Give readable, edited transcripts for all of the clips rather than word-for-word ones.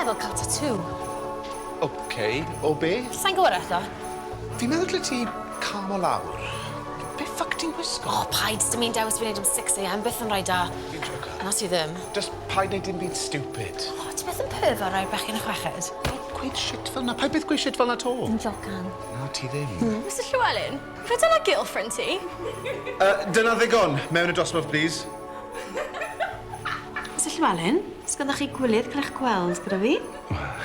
meddwl cael tattoo. Okay, o be? Sa'n gwybod eto? Fi'n meddwl lle ti calm o lawr. Be ffuck ti'n gwisgo? O, paid, dim un dewis fi'n neud am 6 AM, byth yn rhaid da. Fi'n jocio. Nas i ddim. Just paid neud dim byd stupid. O, ti beth yn perfa rhaid bechyn y chweched? Gweud shit fel na. Paid beth gweud shit fel na to. Yn jocan. Na, ti ddim. Mr Llywelyn, rydyn dyna girlfriend ti? Dyna ddigon. Mewn y dosbarth, please. Mr Llywelyn, sgynddach chi gwylydd cael eich gweld gyda fi?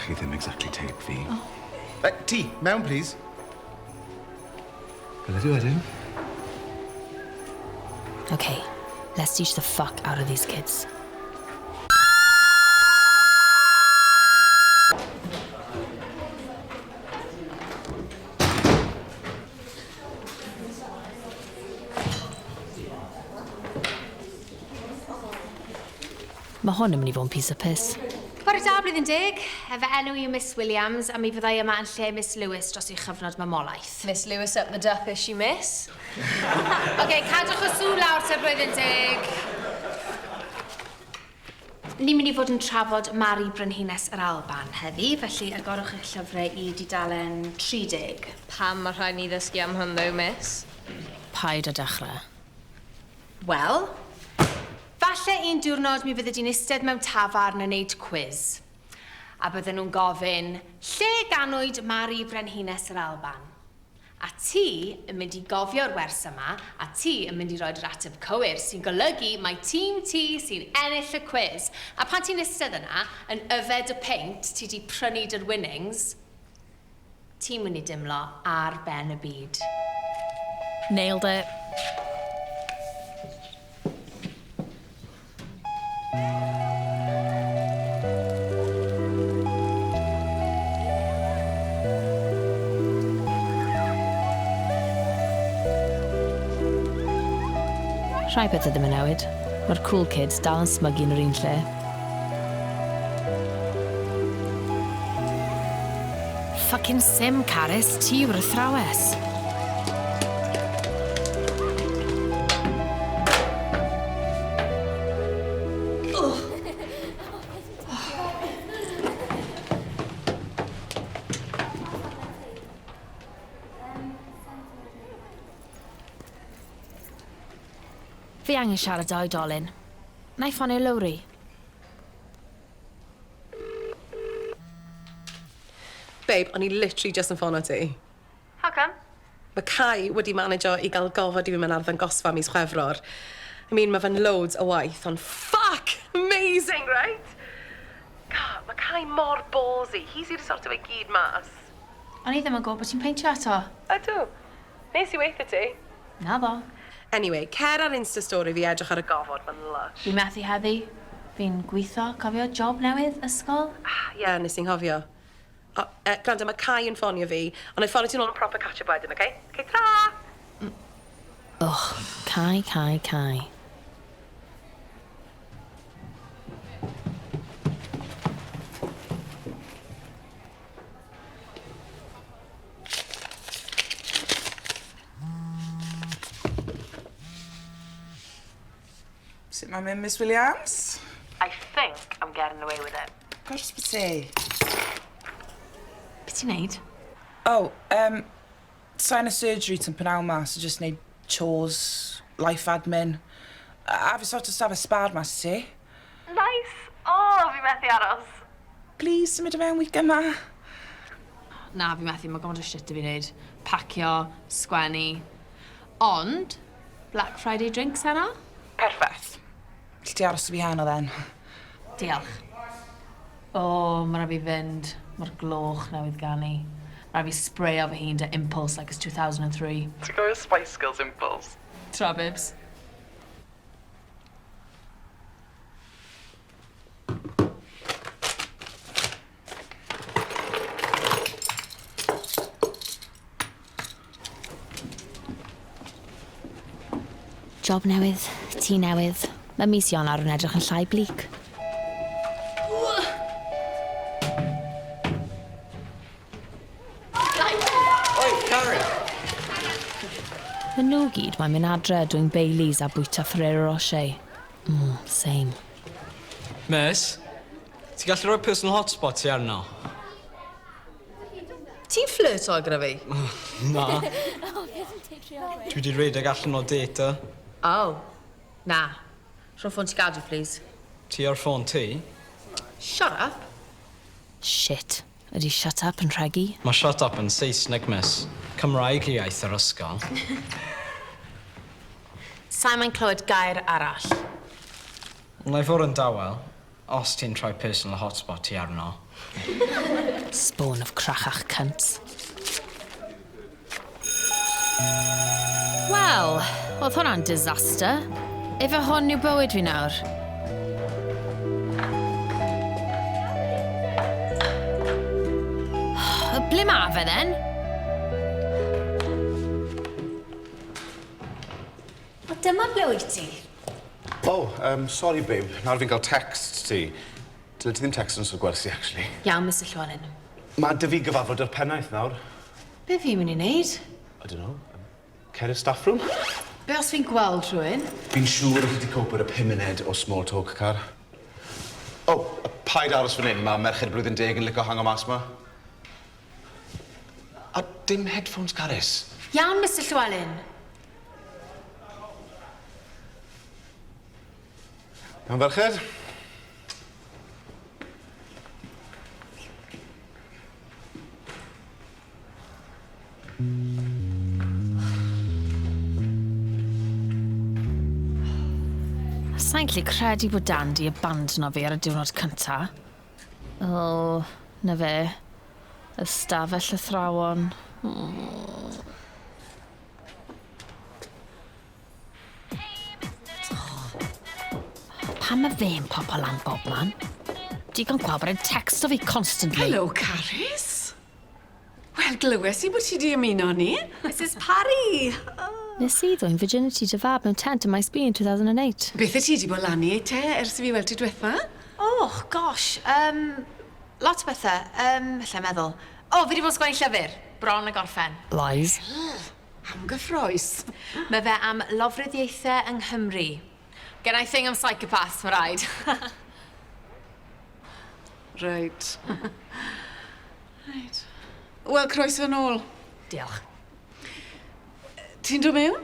Chi ddim exactly tape fi. Ti, mewn, please. Gwyled i wedyn. Okay, let's teach the fuck out of these kids. Mae hwn yn mynd i fod yn piece of piss. Bore da, blwyddyn dig. Efo enw i Miss Williams, a mi fyddai yma yn lle Miss Lewis dros i chyfnod mamolaeth. Miss Lewis up the duck, is she miss? Oce, cadwch o sŵn lawr te blwyddyn dig. Ni'n mynd i fod yn trafod Mari Brenhines yr Alban heddi, felly agorwch eich llyfrau i dudalen 30. Pam mae rhaid ni ddysgu am hwn, though, miss? Paid a dechrau. Wel, falle un diwrnod mi fydde di'n eistedd mewn tafarn yn neud quiz. A bydden nhw'n gofyn, lle ganwyd Mari Brenhines yr Alban? A ti yn mynd i gofio'r wers yma, a ti yn mynd i roi'r ateb cywir, sy'n golygu mai tîm ti sy'n ennill y quiz. A pan ti'n eistedd yna, yn yfed y peint ti di prynu dy'r winnings, ti'n mynd i dimlo ar ben y byd. Nailed it. Rhai bethau ddim yn newid. Mae'r cool kids dal yn smygu yn yr un lle. Fucking sim, Carys. Ti yw'r athrawes. Fi angen siarad â oedolyn. Na i ffonio Lowry. Babe, o'n i literally just yn ffonio ti. How come? Mae Kai wedi manager i gael gofod i fi mewn arddangosfa gosfa mis Chwefror. I mean, mae fe'n loads o waith, ond fuck! Amazing, right? God, mae Kai mor ballsy. Hi sydd wedi sortio fe gyd mas. O'n i ddim yn gwybod bod ti'n peintio eto. Ydw. Nes i weithio ti. Na ddo. Anyway, cer ar Insta-story fi edrych ar y gofod, mae'n lush. Fi'n methu heddi. Fi'n gweithio, cofio job newydd, ysgol. Ie, nes i'n hofio. Gwrando, mae Kai yn ffonio fi, ond ei ffonio ti'n ôl yn proper catch-up wedyn, oce? Okay, tra! Ugh, Kai. Sut mae'n mynd, Miss Williams? I think I'm getting away with it. Gwrs bod ti? Be ti'n neud? Sa'n y surgery ti'n pynaw ma, so just neud chores, life admin. A fi sort of staf y spar mas ti. Nice. Oh, fi methu aros. Please, symud y mewn weekend ma. Na, fi methu, mae gomod o shit i fi wneud. Pacio, sgwennu. Ond, Black Friday drinks heno? Perffaith. Lle ti aros o fi heno, then? Diolch. O, mae rhaid fi fynd. Mae'r gloch newydd gan i. Mae rhaid fi sprayo fy hun dy Impulse like it's 2003. Ti'n gofio Spice Girls Impulse? Tra, bibs. Job newydd, tŷ newydd. Mae mis Ionawr yn edrych yn llai blic. Oi, Karen! Mae nhw gyd mae'n mynd adre dwi'n Baileys a bwyta Ferrero Rocher. Same. Miss, Ti gallu rhoi personal hotspot ti arno? Ti'n fflirto gyda fi? Na. Dwi wedi redeg allan o data. Oh, na. Rho ffôn ti gadw, please. Ti ar ffôn ti? Shut up. Shit. Ydy shut up yn rhegi? Mae shut up yn Saesneg, miss. Cymraeg i iaith yr ysgol. Sa'n mae'n clywed gair arall. Wel, na i fod yn dawel, os ti'n troi personal hotspot ti arno. Spawn of crachach cunts. Wel, oedd hwnna'n disaster. Efe hwn yw bywyd fi nawr. Ble ma fe, then? O, dyma ble wyt ti. Oh, sorry, babe. Nawr fi'n cael text ti. Dyle ti ddim text yn sy'n gwersi, actually. Iawn, Mr Llywelyn. Mae dy fi gyfarfod yr pennaeth nawr. Be fi'n mynd i wneud? I don't know. Cer i'r staff room? Be os fi'n gweld rhywun? Fi'n siŵr ydych chi wedi copa ar y 5 munud o small talk car. Oh, paid aros fan hyn. Mae merched blwyddyn 10 yn licio hango mas ma. A dim headphones, Carys. Iawn, Mr Llywelyn. Iawn, ferched? Sa'n gallu credu bod Dan di abandonno fi ar y diwrnod cynta. O, na fe. Ystafell athrawon. Pam mae fe'n popo lan bob man? Digon gweld bod e'n texto fi constantly. Hello, Carys. Wel, glywes i bod ti di ymuno ni. Mrs Parry. Nes i ddwy'n virginity dy fab mewn tent ym maes B in 2008. Beth y ti di bod lan i te ers i fi weld ti diwetha? Oh, gosh. Lot o bethau. Lle meddwl. O, fi di bod yn sgwennu llyfr. Bron a gorffen. Lies. Am gyffroes. Mae fe am lofruddiaethau yng Nghymru. Gen I thing am psychopaths, mae rhaid. Reit. Reit. Wel, croeso nôl. Diolch. Ti'n dod mewn?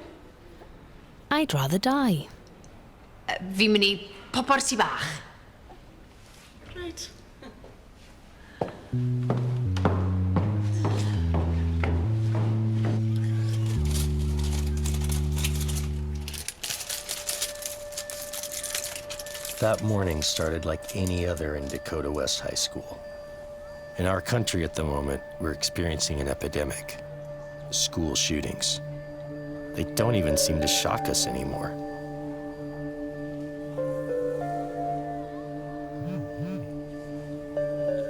I'd rather die. Fi'n mynd i popo'r tŷ bach. Reit. That morning started like any other in Dakota West High School. In our country at the moment, we're experiencing an epidemic. School shootings. They don't even seem to shock us anymore.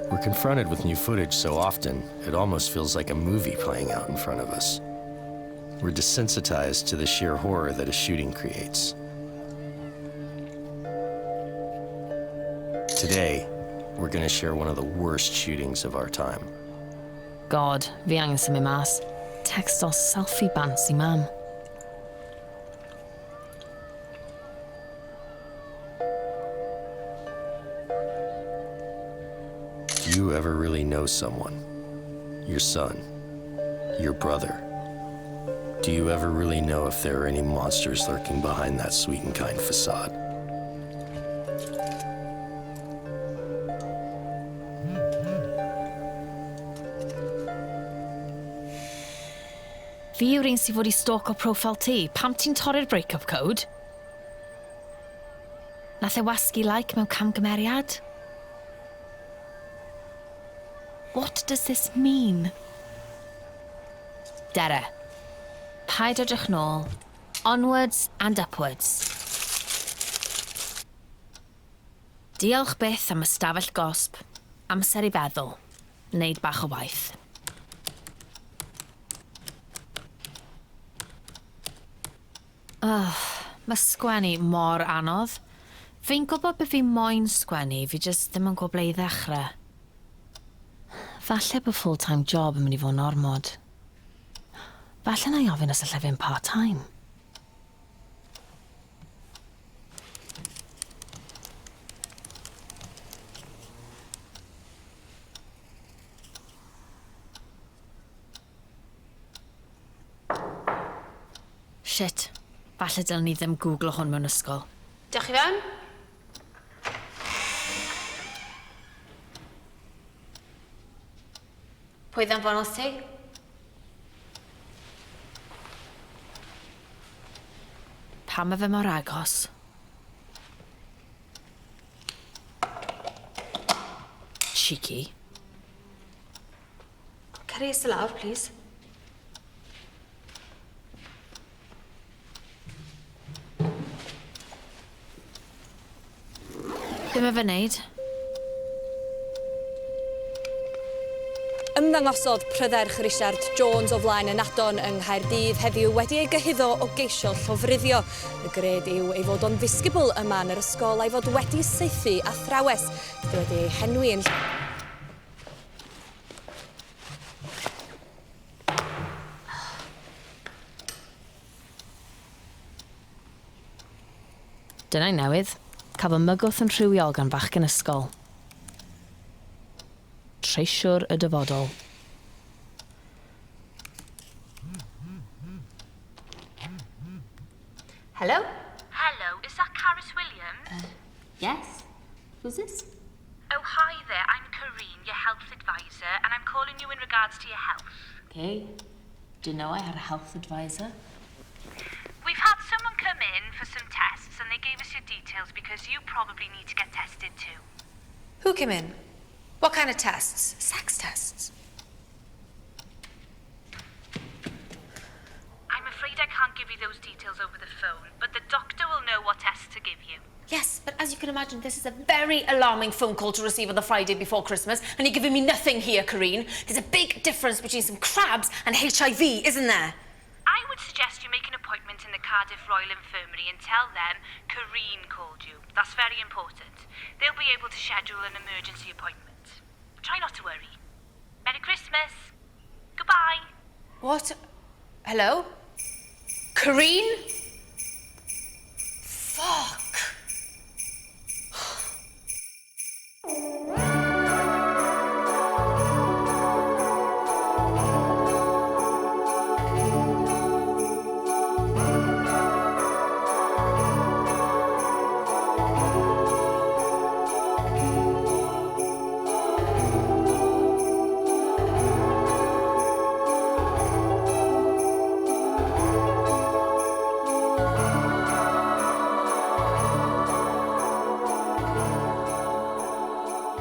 We're confronted with new footage so often, it almost feels like a movie playing out in front of us. We're desensitized to the sheer horror that a shooting creates. Today, we're going to share one of the worst shootings of our time. God, fi angen symud mas. Text o selfie bants I mam. Do you ever really know someone? Your son? Your brother? Do you ever really know if there are any monsters lurking behind that sweet and kind facade? Fi yw'r un sydd fod I stalk o profile ti. Pam ti'n torri'r break-up code? Nath e wasgu like mewn camgymeriad? What does this mean? Dere. Paid edrych nôl. Onwards and upwards. Diolch byth am ystafell gosb. Amser I feddwl. Wneud bach o waith. Mae sgwennu mor anodd. Fi'n gwybod beth fi moyn sgwennu, fi jyst ddim yn gwybod ble I ddechrau. Falle bod full-time job yn mynd I fod yn ormod. Falle na I ofyn os allai fi'n part-time. Shit. Falle dylen ni ddim googlo hwn mewn ysgol. Diolch i fewn. Pwy dda'n bonos ti? Pam mae fe mor agos? Cheeky. Carys y lawr, please. Be mae fe wneud? Ymddangosodd pryderch Richard Jones o flaen y Nadon yng Nghaerdydd heddiw wedi ei gyhuddo o geisio llofruddio. Y gred yw ei fod o'n ddisgybl yma yn yr ysgol a'i fod wedi saethu a thrawes. Bydd wedi ei henwi yn... Dyna'i newydd. Cafodd mygwth yn rhywiol gan fachgen ysgol. Treisiwr y dyfodol. Hello? Hello, is that Carys Williams? Yes. Who's this? Oh, hi there, I'm Kareen, your health advisor, and I'm calling you in regards to your health. Okay. Didn't know I had a health advisor. We've had someone come in for some tests, and they gave us your details because you probably need to get tested too. Who came in? What kind of tests? Sex tests? I'm afraid I can't give you those details over the phone, but the doctor will know what tests to give you. Yes, but as you can imagine, this is a very alarming phone call to receive on the Friday before Christmas, and you're giving me nothing here, Kareen. There's a big difference between some crabs and HIV, isn't there? I would suggest you make an appointment in the Cardiff Royal Infirmary and tell them Kareen called you. That's very important. They'll be able to schedule an emergency appointment. Try not to worry. Merry Christmas. Goodbye. What? Hello? Kareen? Fuck.